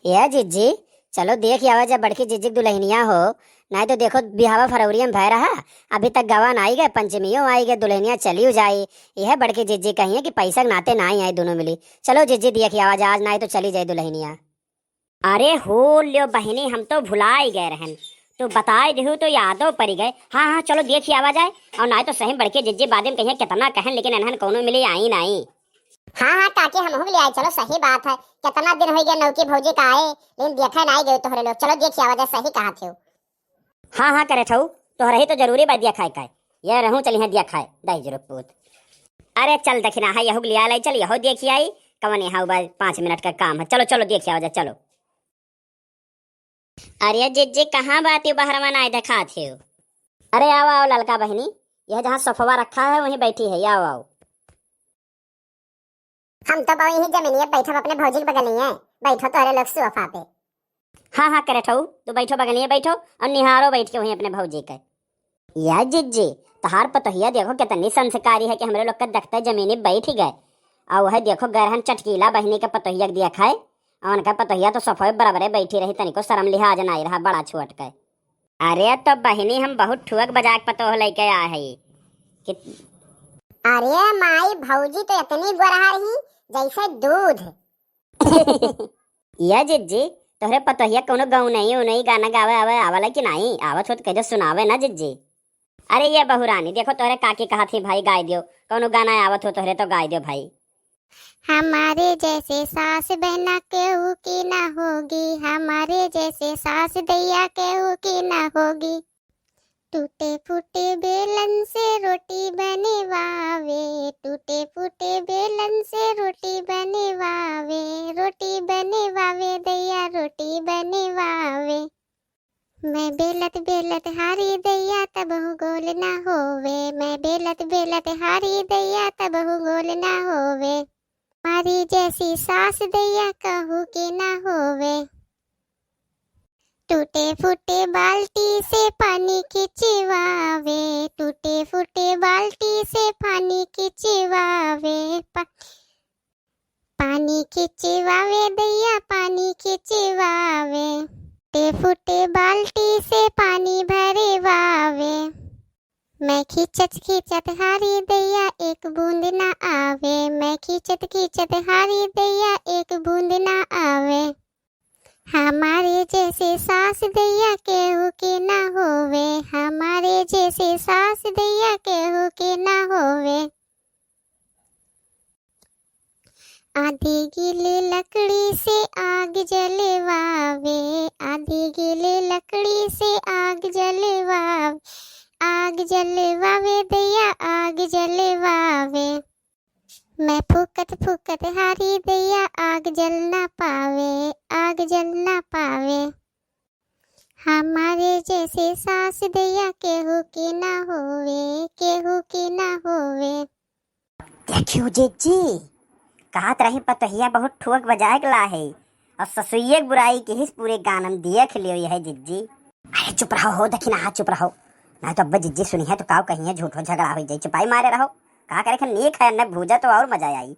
ये जिज्जी, चलो देख आवा जब बड़की जिज्जी दुल्हनिया हो। नहीं तो देखो बिहावा फरवरी में भय रहा, अभी तक गवान आई गए, पंचमियों आई गए, दुल्हनिया चली जाई। यह बड़की जिज्जी कही है कि पैसा के नाते ना ही आई दोनों मिली। चलो जिज्जी देख आवाज आज नहीं तो चली जाए दुल्हनिया। अरे हो लियो बहनी, हम तो भुला ही गए रहन। तो बताए देहु तो यादों पड़ गए। हाँ हाँ चलो देख आवाज आए। और ना तो सही बड़के जिज्जी बाद में कहिए कितना कहन, लेकिन एनहन कोनो मिली आई नहीं। हाँ हाँ काकी हम ले आए। चलो सही बात है, कितना दिन हो गया नौकी भौजी का आए, लेकिन देखा नहीं गए तोहरे लोग। चलो देखिए आवाज सही कहा थे। हाँ हाँ करे ठऊ, तो रही तो जरूरी बात दिया खाए का ये रहूं चली है दिया खाए दाई जरूर पूत। अरे चल दखिना है यहू लिया लाई, चल यहो देखी आई कवन यहाँ 5 मिनट का काम है। चलो चलो देखिए आवाज चलो। अरे जिज्जी कहाँ बात बाहर में आए देखा थे। अरे आओ आओ ललका बहनी, यह जहाँ सोफवा रखा है वहीं बैठी है, आओ आओ। हम तो बहु यही जमीनिया बैठो अपने भौजी के बगल में है। बैठो तोहरे लोग सोफा पे। हाँ हाँ करे ठऊ, तो बैठो बगलिए बैठो और निहारो बैठ के वहीं अपने भौजी के। यह जिज्जी तहार पतोहिया देखो कितनी संस्कारी है कि हमरे लोग का देखते जमीनी बैठ ही गए। और वह देखो गरहन चटकीला बहनी का पतोहिया दिया खाए, और उनका पतोहिया तो सफाई बराबर बैठी रही, तनिको शर्म लिहाज नहीं रहा बड़ा छोट के। अरे तो बहनी हम बहुत ठुअक बजा के पतोह लेके आए है कि। अरे माई भौजी तो इतनी गोरहा रही जैसे दूध। यह जिज्जी तोहरे पतोहिया कोनो गाँव नहीं गाना गावे आवे आवला कि नहीं आवत हो तो कह सुनावे ना जिज्जी। अरे ये बहुरानी देखो तोहरे काकी कहा थी भाई गाय दियो, कोनो गाना आवत हो तोहरे तो गाय दियो भाई। हमारे जैसे सास बहना केहू की ना होगी, हमारे जैसे सास दैया केहू की ना होगी। टूटे फूटे बेलन से रोटी बने वावे, टूटे फूटे बेलन से रोटी बने वावे, रोटी बने वावे दैया रोटी बने वावे। मैं बेलत बेलत हारी दैया तब गोल ना होवे, मैं बेलत बेलत हारी दैया तब गोल ना होवे। हमारी जैसी सास दैया कहू के ना होवे। टूटे फूटे बाल्टी से पानी खिंचवावे, टूटे फूटे बाल्टी से पानी खिंचवावे, पानी खिंचवावे दैया पानी खिंचवावे। टूटे फूटे बाल्टी से पानी भरे वावे, मैं खींचत खींचत हारी दैया एक बूंद ना आवे, मैं खींचत खींचत हारी दैया एक बूंद ना आवे। हमारे जैसे सास दैया केहू के ना होवे, हमारे जैसे सास दैया केहू के ना होवे। आधी गीली लकड़ी से आग जलवावे, आधी गीली लकड़ी से आग जलवावे, आग जलवावे दैया आग जलवावे। मैं फूकत फूकत हारी दैया आग जल ना पावे, आग जल ना पावे। हमारे जैसे सास दैया केहू की ना होवे, केहू की ना होवे। देखियो जिज्जी कहत रही पतोहिया बहुत ठुक बजाए गला है, और ससुइये बुराई के ही पूरे गानम देख लियो यह जिज्जी। अरे चुप रहो हो दखिना, हाँ चुप रहो, ना तो अब्बा जिज्जी सुनी है तो काव कहीं है झूठो झगड़ा हो जाए। चुपाई मारे रहो, कहा करे नीक है न भूजा तो और मजा आई।